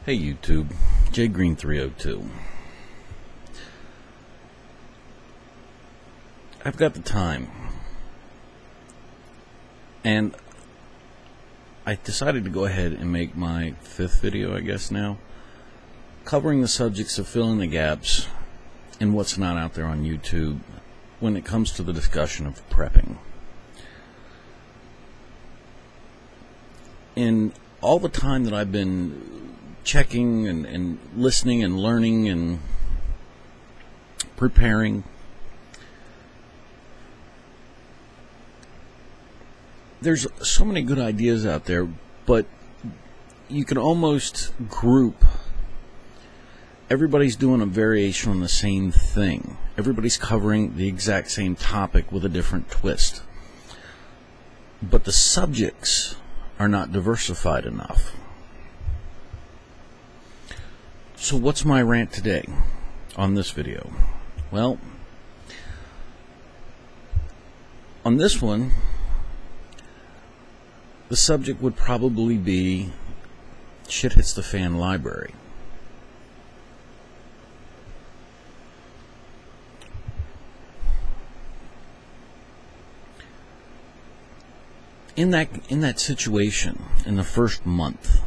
Hey YouTube, jgreen302. I've got the time, and I decided to go ahead and make my 5th video, I guess now, covering the subjects of filling the gaps in what's not out there on YouTube when it comes to the discussion of prepping. In all the time that I've been checking and listening and learning and preparing, there's so many good ideas out there, but you can almost group everybody's doing a variation on the same thing. Everybody's covering the exact same topic with a different twist, but the subjects are not diversified enough. So what's my rant today on this video? Well, on this one, the subject would probably be Shit Hits the Fan Library. In that situation, in the first month,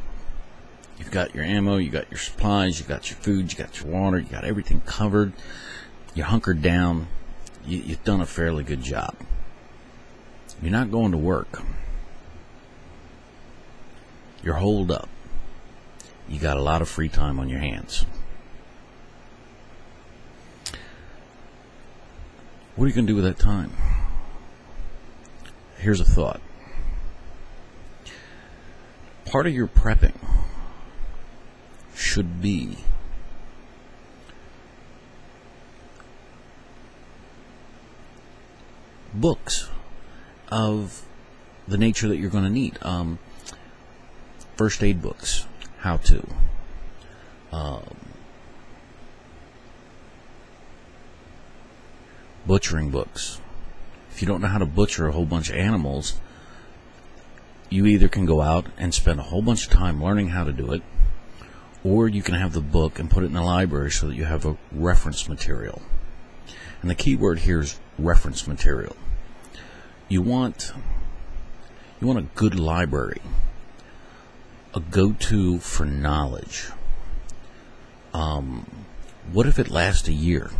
you've got your ammo, you got your supplies, you got your food, you got your water, you got everything covered, you're hunkered down, you've done a fairly good job. You're not going to work. You're holed up. You got a lot of free time on your hands. What are you going to do with that time? Here's a thought. Part of your prepping should be books of the nature that you're going to need. First aid books, how to, butchering books. If you don't know how to butcher a whole bunch of animals, you either can go out and spend a whole bunch of time learning how to do it, or you can have the book and put it in the library so that you have a reference material. And the key word here is reference material. You want a good library, a go-to for knowledge. What if it lasts a year?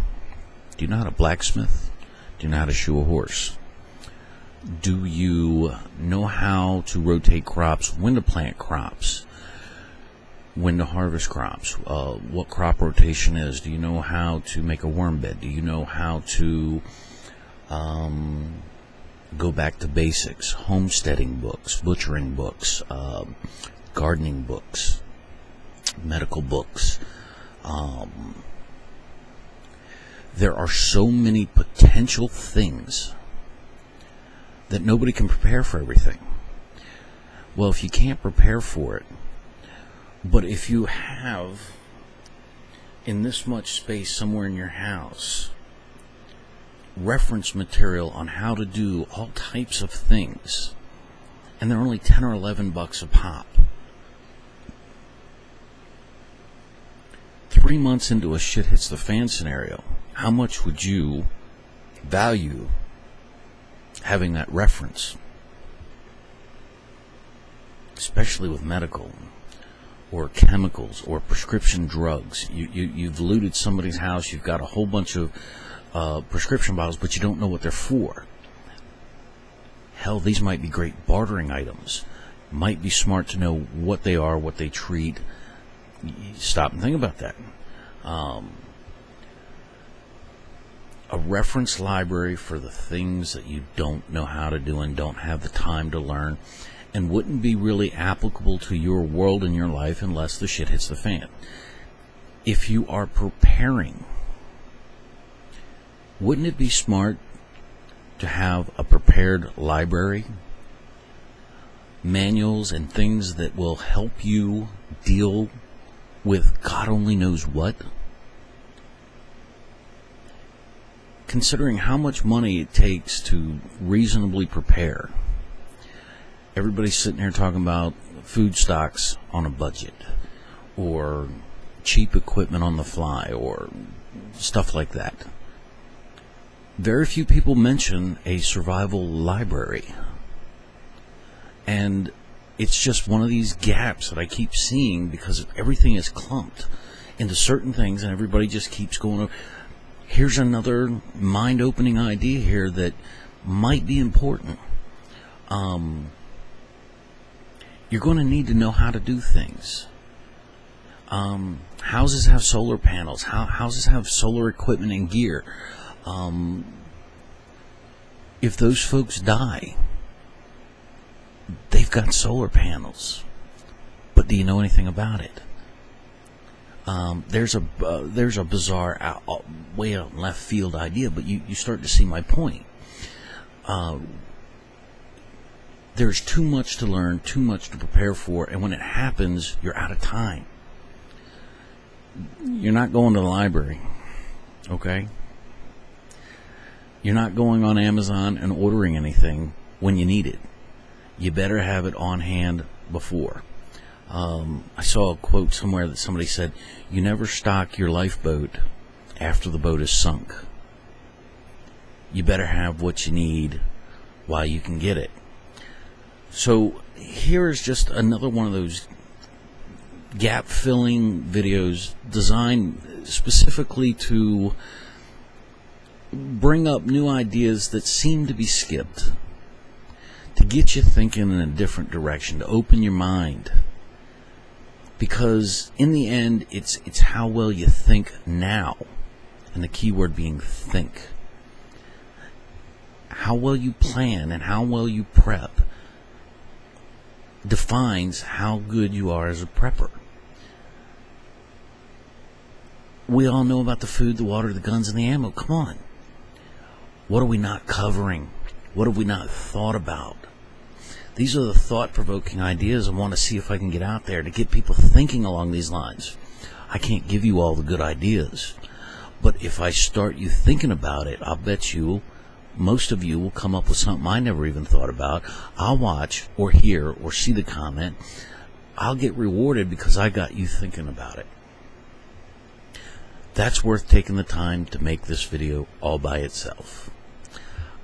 Do you know how to blacksmith? Do you know how to shoe a horse? Do you know how to rotate crops, when to plant crops, when to harvest crops, what crop rotation is? Do you know how to make a worm bed? Do you know how to go back to basics? Homesteading books, butchering books, gardening books, medical books. There are so many potential things that nobody can prepare for everything. Well, if you can't prepare for it, but if you have in this much space somewhere in your house reference material on how to do all types of things, and they're only 10 or 11 bucks a pop, 3 months into a shit hits the fan scenario, how much would you value having that reference? Especially with medical or chemicals or prescription drugs. You've looted somebody's house, you've got a whole bunch of prescription bottles, but you don't know what they're for. Hell, these might be great bartering items. Might be smart to know what they are, what they treat. Stop and think about that. A reference library for the things that you don't know how to do and don't have the time to learn, and wouldn't be really applicable to your world and your life unless the shit hits the fan. If you are preparing, wouldn't it be smart to have a prepared library? Manuals and things that will help you deal with God only knows what? Considering how much money it takes to reasonably prepare, everybody's sitting here talking about food stocks on a budget, or cheap equipment on the fly or stuff like that. Very few people mention a survival library. And it's just one of these gaps that I keep seeing because everything is clumped into certain things and everybody just keeps going over. Here's another mind-opening idea here that might be important. You're going to need to know how to do things. Houses have solar panels. Houses have solar equipment and gear. If those folks die, they've got solar panels. But do you know anything about it? There's a bizarre, way out left field idea, but you start to see my point. There's too much to learn, too much to prepare for, and when it happens, you're out of time. You're not going to the library, okay? You're not going on Amazon and ordering anything when you need it. You better have it on hand before. I saw a quote somewhere that somebody said, you never stock your lifeboat after the boat is sunk. You better have what you need while you can get it. So here is just another one of those gap-filling videos designed specifically to bring up new ideas that seem to be skipped, to get you thinking in a different direction, to open your mind. Because in the end, it's how well you think now, and the key word being think. How well you plan and how well you prep defines how good you are as a prepper. We all know about the food, the water, the guns, and the ammo. Come on. What are we not covering? What have we not thought about? These are the thought-provoking ideas I want to see if I can get out there to get people thinking along these lines. I can't give you all the good ideas, but if I start you thinking about it, I'll bet you most of you will come up with something I never even thought about. I'll watch or hear or see the comment. I'll get rewarded because I got you thinking about it. That's worth taking the time to make this video all by itself.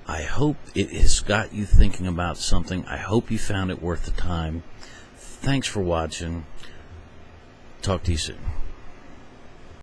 I hope it has got you thinking about something. I hope you found it worth the time. Thanks for watching. Talk to you soon.